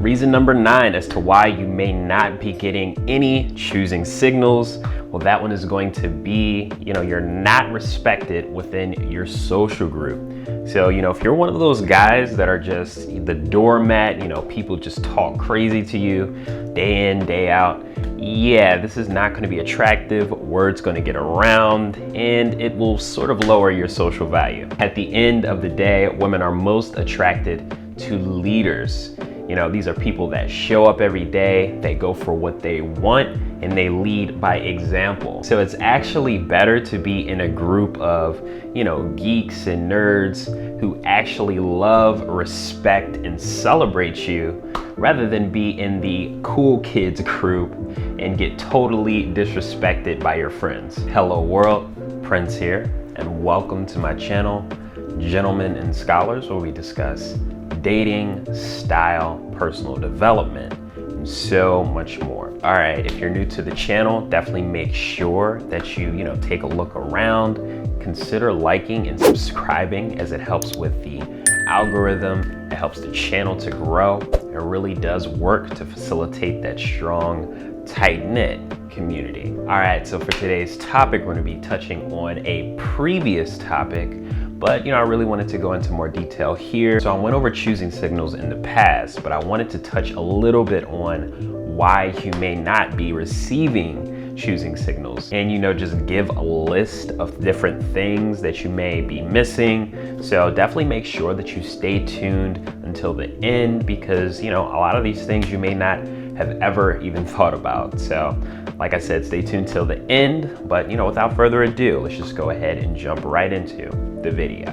Reason number 9 as to why you may not be getting any choosing signals. Well, that one is going to be, you're not respected within your social group. So, if you're one of those guys that are just the doormat, people just talk crazy to you day in, day out. Yeah, this is not going to be attractive. Word's going to get around and it will sort of lower your social value. At the end of the day, women are most attracted to leaders. These are people that show up every day, they go for what they want, and they lead by example. So it's actually better to be in a group of, geeks and nerds who actually love, respect, and celebrate you, rather than be in the cool kids group and get totally disrespected by your friends. Hello world, Prince here, and welcome to my channel, Gentlemen and Scholars, where we discuss dating, style, personal development, and so much more. All right, if you're new to the channel, definitely make sure that you take a look around, consider liking and subscribing, as it helps with the algorithm. It helps the channel to grow. It really does work to facilitate that strong, tight-knit community. All right, so for today's topic, we're going to be touching on a previous topic, but I really wanted to go into more detail here. So I went over choosing signals in the past, but I wanted to touch a little bit on why you may not be receiving choosing signals, and just give a list of different things that you may be missing. So definitely make sure that you stay tuned until the end, because a lot of these things you may not have ever even thought about. So like I said, stay tuned till the end, but without further ado, let's just go ahead and jump right into the video.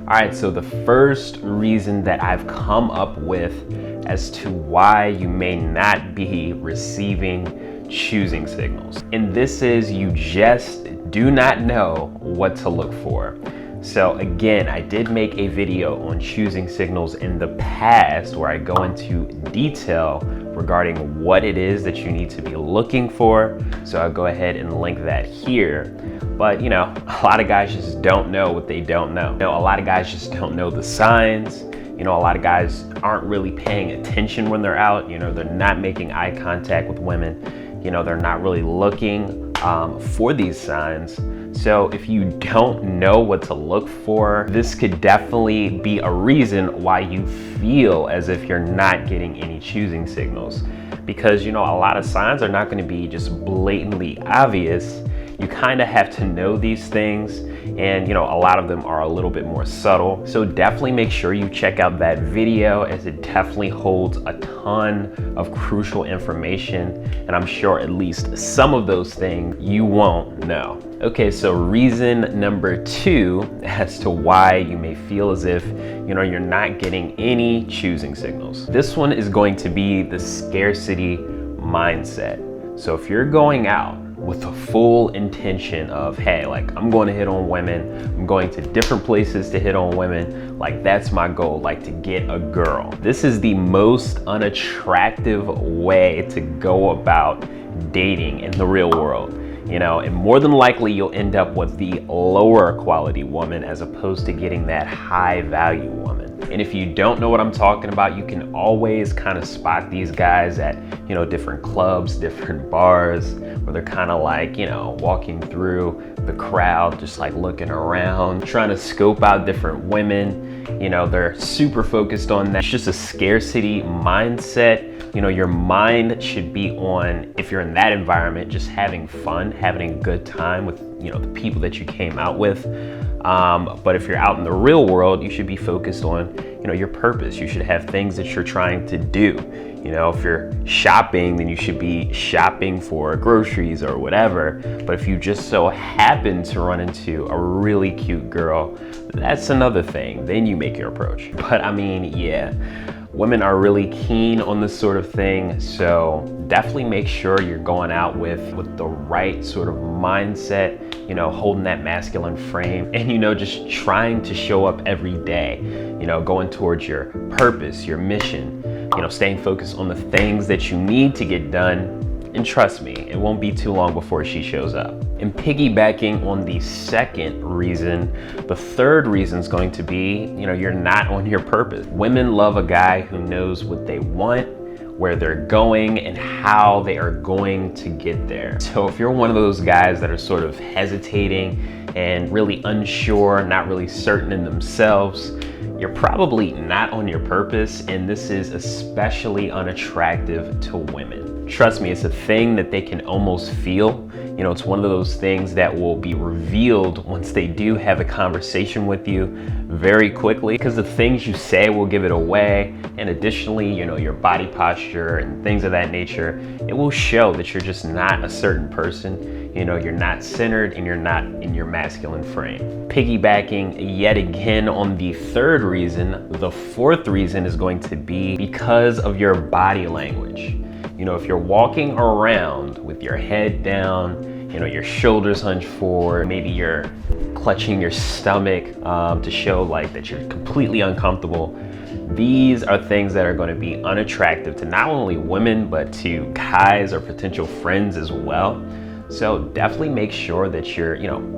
All right, so the first reason that I've come up with as to why you may not be receiving choosing signals, and this is you just do not know what to look for. So again, I did make a video on choosing signals in the past where I go into detail regarding what it is that you need to be looking for. So I'll go ahead and link that here. But a lot of guys just don't know what they don't know. A lot of guys just don't know the signs. A lot of guys aren't really paying attention when they're out. They're not making eye contact with women. They're not really looking for these signs. So if you don't know what to look for, this could definitely be a reason why you feel as if you're not getting any choosing signals. Because a lot of signs are not going to be just blatantly obvious. You kind of have to know these things, and a lot of them are a little bit more subtle. So definitely make sure you check out that video, as it definitely holds a ton of crucial information, and I'm sure at least some of those things you won't know. Okay, so reason number 2 as to why you may feel as if you're not getting any choosing signals. This one is going to be the scarcity mindset. So if you're going out with the full intention of, hey, I'm going to hit on women, I'm going to different places to hit on women, that's my goal, to get a girl. This is the most unattractive way to go about dating in the real world. And more than likely you'll end up with the lower quality woman as opposed to getting that high value woman. And if you don't know what I'm talking about, you can always kind of spot these guys at, different clubs, different bars, where they're kind of walking through the crowd, just looking around, trying to scope out different women. They're super focused on that. It's just a scarcity mindset. Your mind should be on, if you're in that environment, just having fun, having a good time with, the people that you came out with. But if you're out in the real world, you should be focused on, your purpose. You should have things that you're trying to do. If you're shopping, then you should be shopping for groceries or whatever. But if you just so happen to run into a really cute girl, that's another thing. Then you make your approach. But yeah, women are really keen on this sort of thing. So definitely make sure you're going out with the right sort of mindset, holding that masculine frame, and just trying to show up every day, going towards your purpose, your mission. staying focused on the things that you need to get done. And trust me, it won't be too long before she shows up. And piggybacking on the second reason, the third reason is going to be, you're not on your purpose. Women love a guy who knows what they want, where they're going, and how they are going to get there. So if you're one of those guys that are sort of hesitating and really unsure, not really certain in themselves, you're probably not on your purpose, and this is especially unattractive to women. Trust me, it's a thing that they can almost feel. It's one of those things that will be revealed once they do have a conversation with you very quickly, because the things you say will give it away. And additionally, your body posture and things of that nature, it will show that you're just not a certain person. You're not centered and you're not in your masculine frame. Piggybacking yet again on the third reason, the fourth reason is going to be because of your body language. If you're walking around with your head down, your shoulders hunched forward, maybe you're clutching your stomach to show that you're completely uncomfortable, these are things that are going to be unattractive to not only women, but to guys or potential friends as well. So definitely make sure that you're,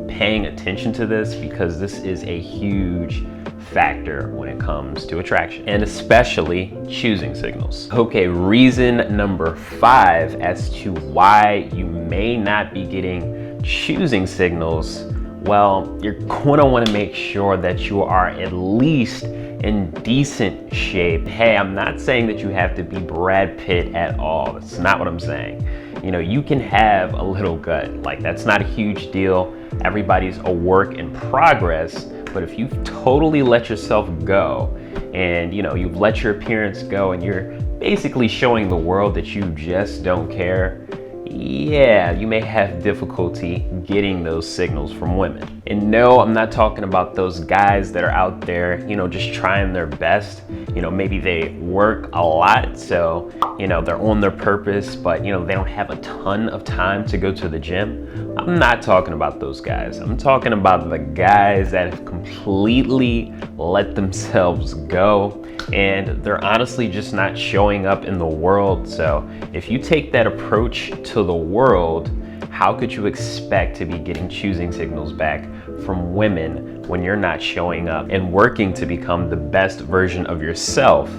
paying attention to this, because this is a huge factor when it comes to attraction, and especially choosing signals. Okay, reason number 5 as to why you may not be getting choosing signals. Well, you're going to want to make sure that you are at least in decent shape. Hey, I'm not saying that you have to be Brad Pitt at all. That's not what I'm saying. You can have a little gut. That's not a huge deal. Everybody's a work in progress. But if you've totally let yourself go and you've let your appearance go and you're basically showing the world that you just don't care, yeah, you may have difficulty getting those signals from women. And no, I'm not talking about those guys that are out there, just trying their best. Maybe they work a lot, so, they're on their purpose, but, they don't have a ton of time to go to the gym. I'm not talking about those guys. I'm talking about the guys that have completely let themselves go, and they're honestly just not showing up in the world. So if you take that approach to the world, how could you expect to be getting choosing signals back from women when you're not showing up and working to become the best version of yourself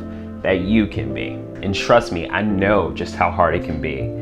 that you can be? And trust me, I know just how hard it can be.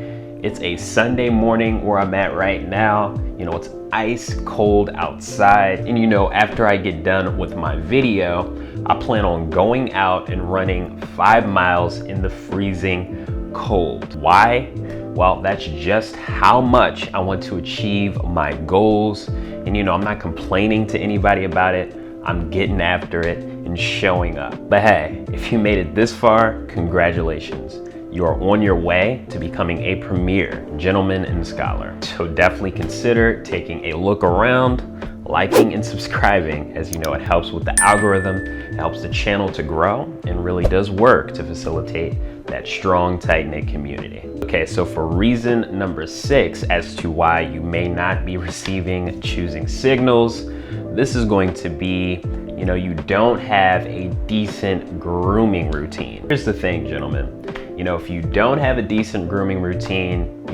It's a Sunday morning where I'm at right now. It's ice cold outside. And after I get done with my video, I plan on going out and running 5 miles in the freezing cold. Why? Well, that's just how much I want to achieve my goals. And I'm not complaining to anybody about it. I'm getting after it and showing up. But hey, if you made it this far, congratulations. You are on your way to becoming a premier gentleman and scholar. So definitely consider taking a look around, liking and subscribing, as it helps with the algorithm, it helps the channel to grow, and really does work to facilitate that strong, tight-knit community. Okay, so for reason number 6 as to why you may not be receiving choosing signals, this is going to be, you don't have a decent grooming routine. Here's the thing, gentlemen. If you don't have a decent grooming routine,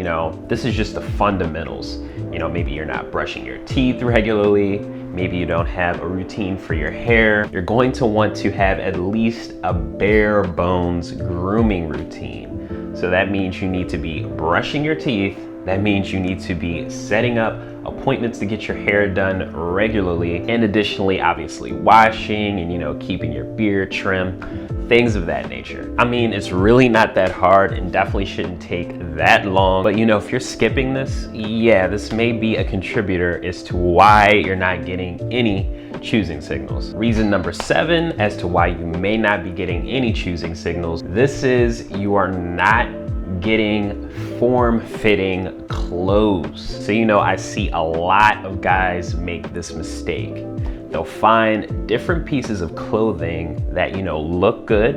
this is just the fundamentals. Maybe you're not brushing your teeth regularly. Maybe you don't have a routine for your hair. You're going to want to have at least a bare bones grooming routine. So that means you need to be brushing your teeth. That means you need to be setting up appointments to get your hair done regularly, and additionally, obviously, washing and keeping your beard trim, things of that nature. It's really not that hard and definitely shouldn't take that long. But if you're skipping this, yeah, this may be a contributor as to why you're not getting any choosing signals. Reason number 7 as to why you may not be getting any choosing signals, this is you are not getting form-fitting clothes. So I see a lot of guys make this mistake. They'll find different pieces of clothing that look good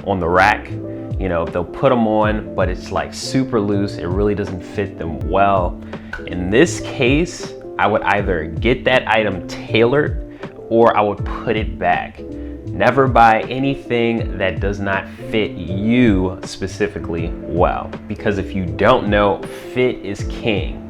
on the rack. They'll put them on, but it's super loose. It really doesn't fit them well. In this case, I would either get that item tailored or I would put it back. Never buy anything that does not fit you specifically well, because if you don't know, fit is king.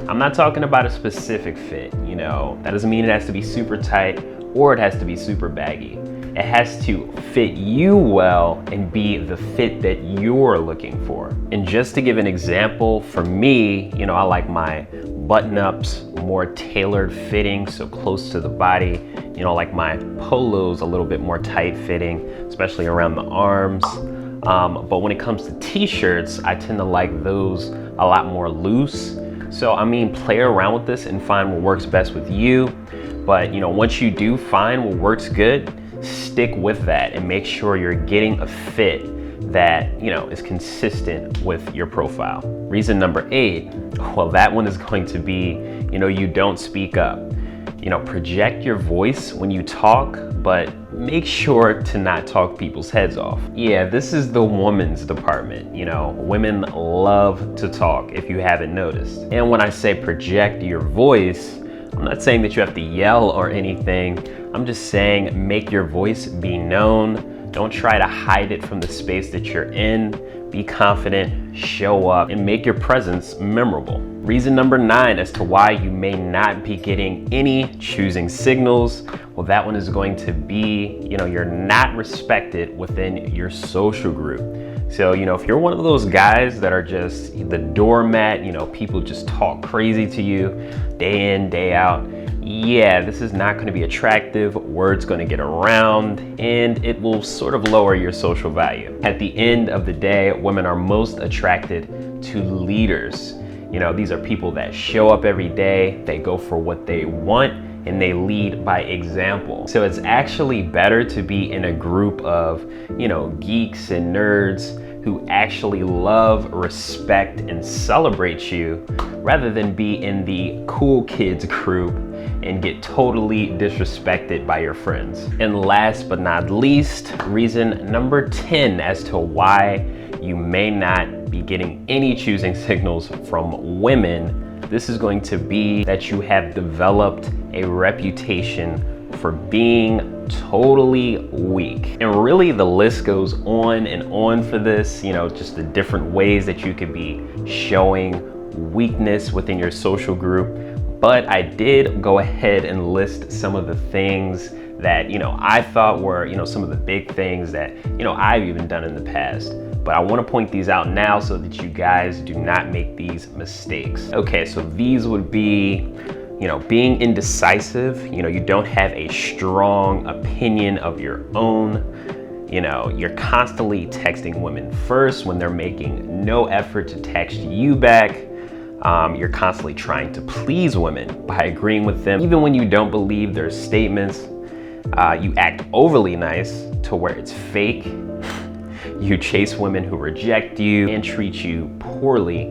I'm not talking about a specific fit, that doesn't mean it has to be super tight or it has to be super baggy. It has to fit you well and be the fit that you're looking for. And just to give an example, for me, I like my button-ups more tailored fitting, so close to the body. Like my polos a little bit more tight fitting, especially around the arms. But when it comes to t-shirts, I tend to like those a lot more loose. So play around with this and find what works best with you. But once you do find what works good, stick with that and make sure you're getting a fit that is consistent with your profile. Reason number 8, well, that one is going to be you don't speak up. Project your voice when you talk, but make sure to not talk people's heads off. Yeah, this is the woman's department. Women love to talk, if you haven't noticed. And when I say project your voice, I'm not saying that you have to yell or anything. I'm just saying make your voice be known. Don't try to hide it from the space that you're in. Be confident, show up, and make your presence memorable. Reason number 9 as to why you may not be getting any choosing signals. Well, that one is going to be, you're not respected within your social group. So, if you're one of those guys that are just the doormat, people just talk crazy to you day in, day out, yeah, this is not going to be attractive. Word's going to get around and it will sort of lower your social value. At the end of the day, women are most attracted to leaders. These are people that show up every day, they go for what they want, and they lead by example. So it's actually better to be in a group of, geeks and nerds who actually love, respect, and celebrate you, rather than be in the cool kids group and get totally disrespected by your friends. And last but not least, reason number 10 as to why you may not be getting any choosing signals from women, this is going to be that you have developed a reputation for being totally weak. And really the list goes on and on for this, just the different ways that you could be showing weakness within your social group. But I did go ahead and list some of the things that, I thought were, some of the big things that, I've even done in the past. But I want to point these out now so that you guys do not make these mistakes. Okay, so these would be, being indecisive. You don't have a strong opinion of your own. You're constantly texting women first when they're making no effort to text you back. You're constantly trying to please women by agreeing with them, even when you don't believe their statements. You act overly nice to where it's fake. You chase women who reject you and treat you poorly.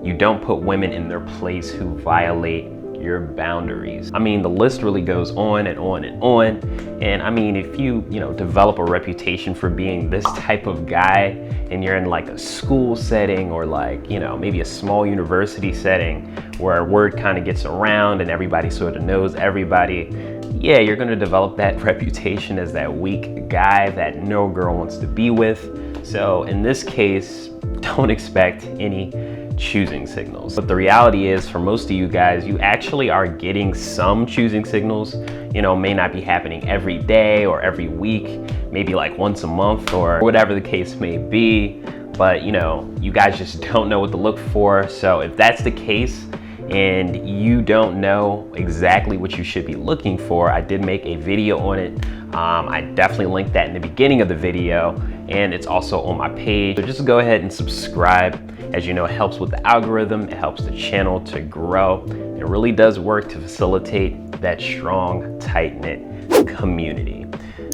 You don't put women in their place who violate your boundaries. The list really goes on and on and on. And if you, develop a reputation for being this type of guy and you're in like a school setting or like, maybe a small university setting where word kind of gets around and everybody sort of knows everybody, yeah, you're gonna develop that reputation as that weak guy that no girl wants to be with. So in this case, don't expect any choosing signals. But the reality is, for most of you guys, you actually are getting some choosing signals. May not be happening every day or every week, maybe like once a month or whatever the case may be. But you guys just don't know what to look for. So if that's the case and you don't know exactly what you should be looking for, I did make a video on it. I definitely linked that in the beginning of the video, and it's also on my page. So just go ahead and subscribe. As you know, it helps with the algorithm, it helps the channel to grow. It really does work to facilitate that strong, tight-knit community.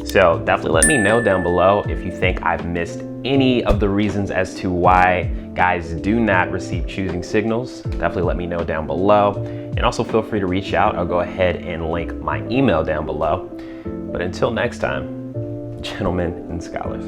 So definitely let me know down below if you think I've missed any of the reasons as to why guys do not receive choosing signals. Definitely let me know down below. And also feel free to reach out. I'll go ahead and link my email down below. But until next time, gentlemen and scholars.